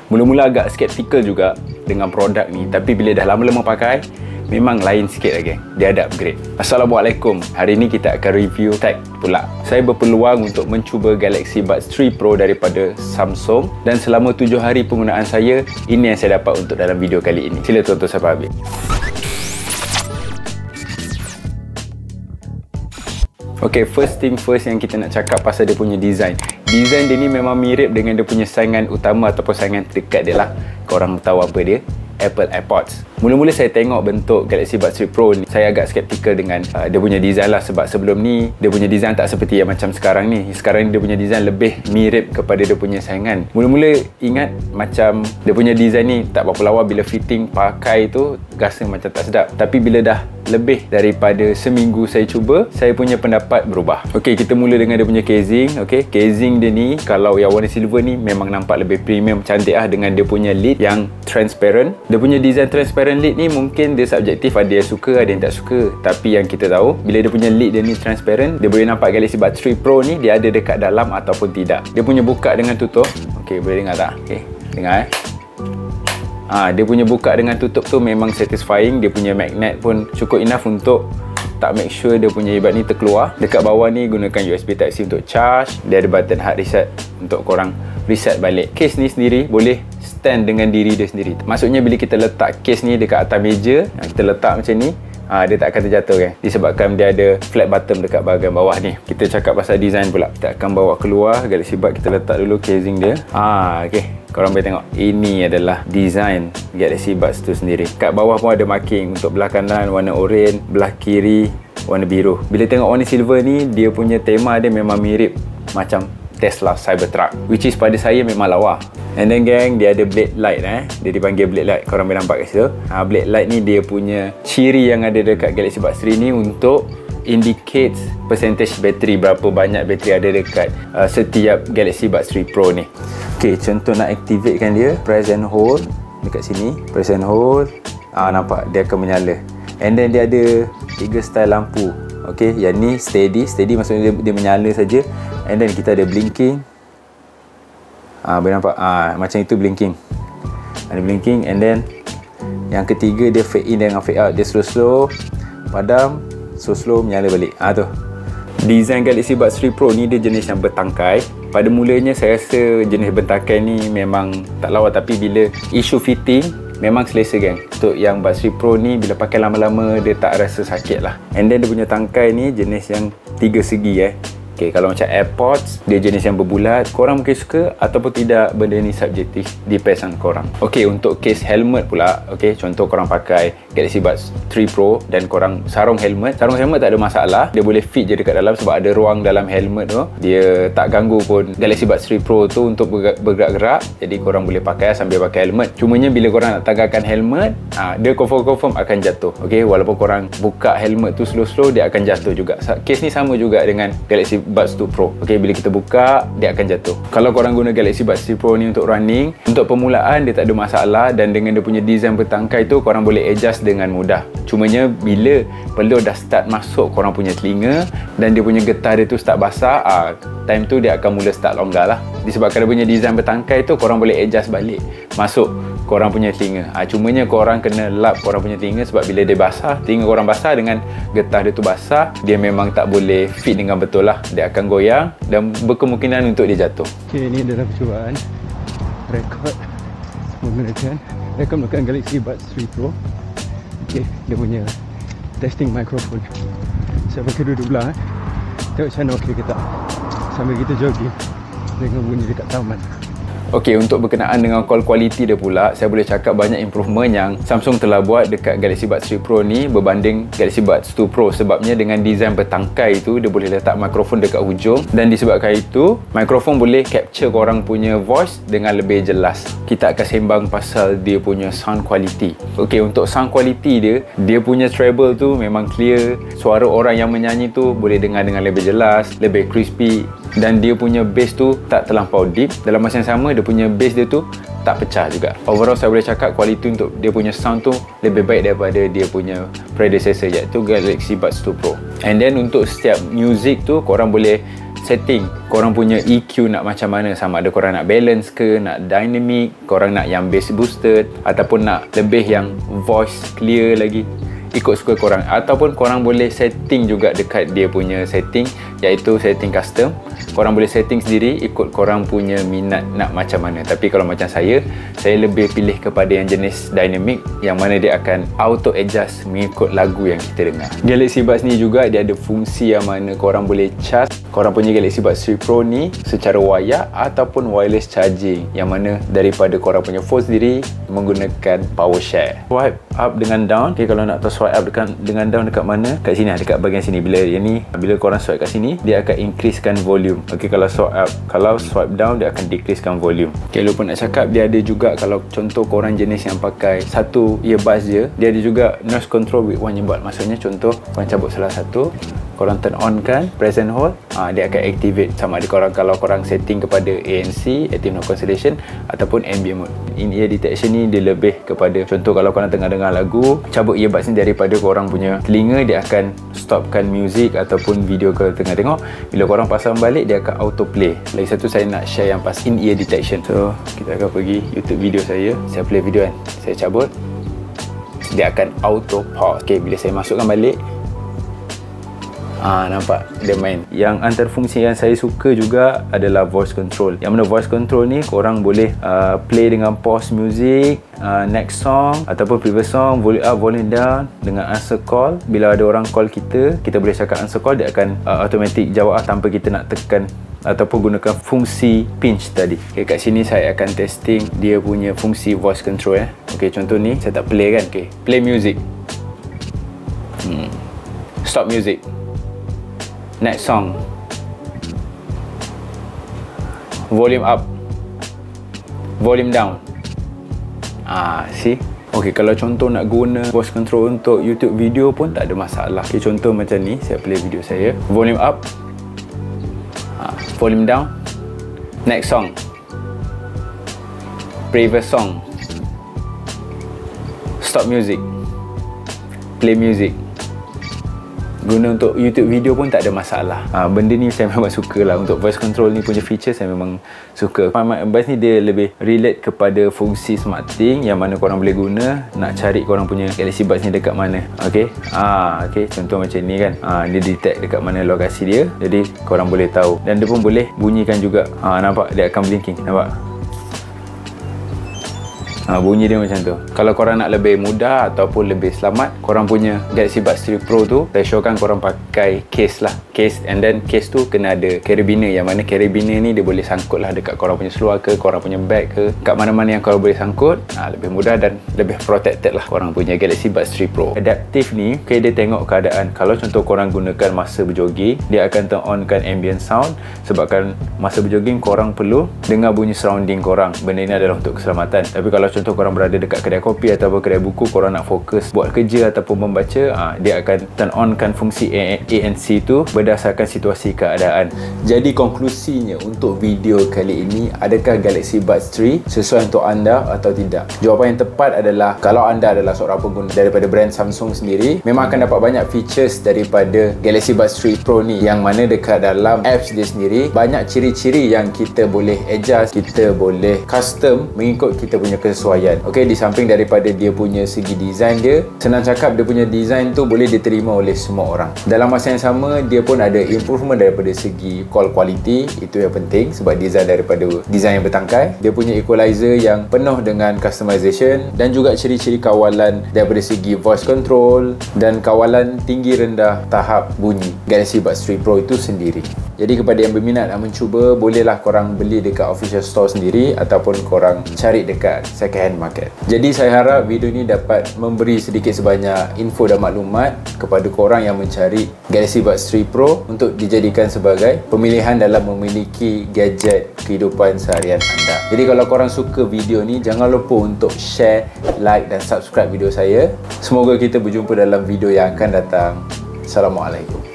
Mula-mula agak skeptical juga dengan produk ni, tapi bila dah lama-lama pakai, memang lain sikit lah geng. Dia ada upgrade. Assalamualaikum. Hari ni kita akan review tag pula. Saya berpeluang untuk mencuba Galaxy Buds 3 Pro daripada Samsung, dan selama 7 hari penggunaan saya, ini yang saya dapat untuk dalam video kali ini. Sila tonton sampai habis. Okay, first thing first yang kita nak cakap pasal dia punya design. Design dia ni memang mirip dengan dia punya saingan utama ataupun saingan terdekat dia lah. Korang tahu apa dia? Apple AirPods. Mula-mula saya tengok bentuk Galaxy Buds 3 Pro ni, saya agak skeptical dengan dia punya design lah, sebab sebelum ni dia punya design tak seperti yang macam sekarang ni. Sekarang ni dia punya design lebih mirip kepada dia punya saingan. Mula-mula ingat macam dia punya design ni tak berapa lawa, bila fitting pakai tu rasa macam tak sedap. Tapi bila dah lebih daripada seminggu saya cuba, saya punya pendapat berubah. Okey, kita mula dengan dia punya casing. Okey, casing dia ni kalau yang warna silver ni memang nampak lebih premium, cantik lah, dengan dia punya lid yang transparent. Dia punya design transparent lid ni mungkin dia subjektif, ada yang suka, ada yang tak suka. Tapi yang kita tahu, bila dia punya lid dia ni transparent, dia boleh nampak Galaxy Buds 3 Pro ni dia ada dekat dalam ataupun tidak. Dia punya buka dengan tutup. Okey, boleh dengar tak? Okey, dengar dia punya buka dengan tutup tu memang satisfying. Dia punya magnet pun cukup enough untuk tak make sure dia punya earbud ni terkeluar. Dekat bawah ni gunakan USB Type-C untuk charge. Dia ada button hard reset untuk korang reset balik. Case ni sendiri boleh stand dengan diri dia sendiri. Maksudnya bila kita letak case ni dekat atas meja, kita letak macam ni, dia tak akan terjatuh kan, disebabkan dia ada flat bottom dekat bahagian bawah ni. Kita cakap pasal design pula. Kita akan bawa keluar Galaxy Buds. Kita letak dulu casing dia. Okey, korang boleh tengok, ini adalah design Galaxy Buds tu sendiri. Kat bawah pun ada marking untuk belah kanan warna oranye, belah kiri warna biru. Bila tengok warna silver ni, dia punya tema dia memang mirip macam Tesla Cybertruck, which is pada saya memang lawa. And then gang, dia ada blade light dia dipanggil blade light. Korang boleh nampak kat situ. Blade light ni dia punya ciri yang ada dekat Galaxy Buds 3 ni untuk indicate percentage bateri, berapa banyak bateri ada dekat setiap Galaxy Buds 3 Pro ni. Okay, contoh nak activate kan dia, press and hold dekat sini, press and hold, nampak dia akan menyala. And then dia ada 3 style lampu. Okay, yang ni steady maksudnya dia menyala saja. And then kita ada blinking. Boleh nampak macam itu blinking. Ada blinking. And then yang ketiga dia fade in dengan fade out. Dia slow padam, slow menyala balik. Tu design Galaxy Buds 3 Pro ni dia jenis yang bertangkai. Pada mulanya saya rasa jenis bertangkai ni memang tak lawa, tapi bila isu fitting memang selesa gang. Untuk yang Buds 3 Pro ni bila pakai lama-lama dia tak rasa sakit lah. And then dia punya tangkai ni jenis yang 3 segi Okay, kalau macam AirPods, dia jenis yang berbulat. Korang mungkin suka ataupun tidak, benda ni subjektif, depends on korang. Okay, untuk case helmet pula, okay, contoh korang pakai Galaxy Buds 3 Pro dan korang sarung helmet tak ada masalah. Dia boleh fit je dekat dalam sebab ada ruang dalam helmet tu. Dia tak ganggu pun Galaxy Buds 3 Pro tu untuk bergerak-gerak. Jadi korang boleh pakai sambil pakai helmet. Cumanya bila korang nak tanggalkan helmet, dia confirm akan jatuh. Okay, walaupun korang buka helmet tu slow-slow, dia akan jatuh juga. Case ni sama juga dengan Galaxy Buds 2 Pro. Okay, bila kita buka, dia akan jatuh. Kalau korang guna Galaxy Buds 3 Pro ni untuk running, untuk permulaan dia tak ada masalah, dan dengan dia punya design bertangkai tu, korang boleh adjust dengan mudah. Cumanya bila pelur dah start masuk korang punya telinga dan dia punya getah dia tu start basah, time tu dia akan mula start longgar lah. Disebabkan dia punya design bertangkai tu, korang boleh adjust balik masuk korang punya telinga. Cumanya korang kena lap korang punya telinga, sebab bila dia basah, telinga korang basah dengan getah dia tu basah, dia memang tak boleh fit dengan betul lah. Dia akan goyang dan berkemungkinan untuk dia jatuh. Okay, ini adalah percubaan rekod menggunakan Galaxy Buds 3 Pro. Okay, dia punya testing microphone. Saya pakai duduk belah tengok macam mana okey ke tak, sambil kita jogging dengan bunyi dekat taman. Okey, untuk berkenaan dengan call quality dia pula, saya boleh cakap banyak improvement yang Samsung telah buat dekat Galaxy Buds 3 Pro ni berbanding Galaxy Buds 2 Pro. Sebabnya dengan design bertangkai tu, dia boleh letak mikrofon dekat hujung, dan disebabkan itu, mikrofon boleh capture korang punya voice dengan lebih jelas. Kita akan sembang pasal dia punya sound quality. Okey, untuk sound quality dia punya treble tu memang clear. Suara orang yang menyanyi tu boleh dengar dengan lebih jelas, lebih crispy, dan dia punya bass tu tak terlampau deep. Dalam masa yang sama, dia punya bass dia tu tak pecah juga. Overall saya boleh cakap kualiti untuk dia punya sound tu lebih baik daripada dia punya predecessor, iaitu Galaxy Buds 2 Pro. And then untuk setiap music tu korang boleh setting, korang punya EQ nak macam mana, sama ada korang nak balance ke, nak dynamic, korang nak yang bass boosted ataupun nak lebih yang voice clear lagi, ikut suka korang. Ataupun korang boleh setting juga dekat dia punya setting, iaitu setting custom. Korang boleh setting sendiri ikut korang punya minat nak macam mana. Tapi kalau macam saya lebih pilih kepada yang jenis dynamic, yang mana dia akan auto adjust mengikut lagu yang kita dengar. Galaxy Buds ni juga dia ada fungsi yang mana korang boleh charge korang punya Galaxy Buds 3 Pro ni secara wayar ataupun wireless charging, yang mana daripada korang punya phone sendiri menggunakan power share. Swipe up dengan down. Okay, kalau nak tahu swipe up dengan down dekat mana, kat sini, dekat bahagian sini. Bila korang swipe kat sini, dia akan increasekan volume. Okay, kalau swipe up, kalau swipe down, dia akan decreasekan volume. Okay, lupa nak cakap, dia ada juga kalau contoh korang jenis yang pakai satu earbuds je, dia ada juga noise control with one earbud. Maksudnya contoh korang cabut salah satu, korang turn on kan, press and hold, dia akan activate. Sama ada kalau korang setting kepada ANC, Active Noise Cancellation, ataupun ambient mode. In-ear detection ni dia lebih kepada contoh kalau korang tengah dengar lagu, cabut earbuds ni daripada korang punya telinga, dia akan stopkan music ataupun video kalau tengah tengok. Bila korang pasang balik, dia akan auto play. Lagi satu saya nak share yang pas in-ear detection. So kita akan pergi YouTube video saya play video kan, saya cabut, dia akan auto pause. Okay, bila saya masukkan balik, nampak dia main. Yang antara fungsi yang saya suka juga adalah voice control, yang mana voice control ni korang boleh play dengan pause music, next song ataupun previous song, volume up, volume down, dengan answer call. Bila ada orang call kita boleh cakap answer call, dia akan automatic jawab tanpa kita nak tekan ataupun gunakan fungsi pinch tadi. Okay, kat sini saya akan testing dia punya fungsi voice control. Okay, contoh ni saya tak play kan. Okay, play music, stop music, next song, volume up, volume down. See? Okay, kalau contoh nak guna voice control untuk YouTube video pun tak ada masalah. Okay, contoh macam ni, saya play video saya, volume up, volume down, next song, previous song, stop music, play music. Guna untuk YouTube video pun tak ada masalah. Benda ni saya memang suka lah. Untuk voice control ni punya feature saya memang suka. My Buds ni dia lebih relate kepada fungsi SmartThings, yang mana korang boleh guna nak cari korang punya Galaxy Buds ni dekat mana. Okay, okay, contoh macam ni kan, dia detect dekat mana lokasi dia, jadi korang boleh tahu. Dan dia pun boleh bunyikan juga. Nampak dia akan blinking, nampak? Bunyi dia macam tu. Kalau korang nak lebih mudah ataupun lebih selamat, korang punya Galaxy Buds 3 Pro tu, saya showkan korang pakai case lah. Case, and then case tu kena ada carabiner, yang mana carabiner ni dia boleh sangkut lah dekat korang punya seluar ke, korang punya bag ke, kat mana-mana yang korang boleh sangkut. Lebih mudah dan lebih protected lah korang punya Galaxy Buds 3 Pro. Adaptive ni, okay, dia tengok keadaan. Kalau contoh korang gunakan masa berjogging, dia akan turn on kan ambient sound, sebabkan masa berjogging korang perlu dengar bunyi surrounding korang. Benda ni adalah untuk keselamatan. Tapi kalau contoh korang berada dekat kedai kopi ataupun kedai buku, korang nak fokus buat kerja ataupun membaca, dia akan turn on kan fungsi ANC tu berdasarkan situasi keadaan. Jadi konklusinya untuk video kali ini, adakah Galaxy Buds 3 sesuai untuk anda atau tidak? Jawapan yang tepat adalah, kalau anda adalah seorang pengguna daripada brand Samsung sendiri, memang akan dapat banyak features daripada Galaxy Buds 3 Pro ni, yang mana dekat dalam apps dia sendiri banyak ciri-ciri yang kita boleh adjust, kita boleh custom mengikut kita punya kesesuaian. Okay, di samping daripada dia punya segi design dia, senang cakap dia punya design tu boleh diterima oleh semua orang. Dalam masa yang sama, dia pun ada improvement daripada segi call quality. Itu yang penting sebab design daripada design yang bertangkai. Dia punya equalizer yang penuh dengan customization, dan juga ciri-ciri kawalan daripada segi voice control dan kawalan tinggi rendah tahap bunyi Galaxy Buds 3 Pro itu sendiri. Jadi kepada yang berminat nak mencuba, bolehlah korang beli dekat official store sendiri ataupun korang cari dekat second hand market. Jadi saya harap video ni dapat memberi sedikit sebanyak info dan maklumat kepada korang yang mencari Galaxy Buds 3 Pro untuk dijadikan sebagai pemilihan dalam memiliki gadget kehidupan seharian anda. Jadi kalau korang suka video ni, jangan lupa untuk share, like dan subscribe video saya. Semoga kita berjumpa dalam video yang akan datang. Assalamualaikum.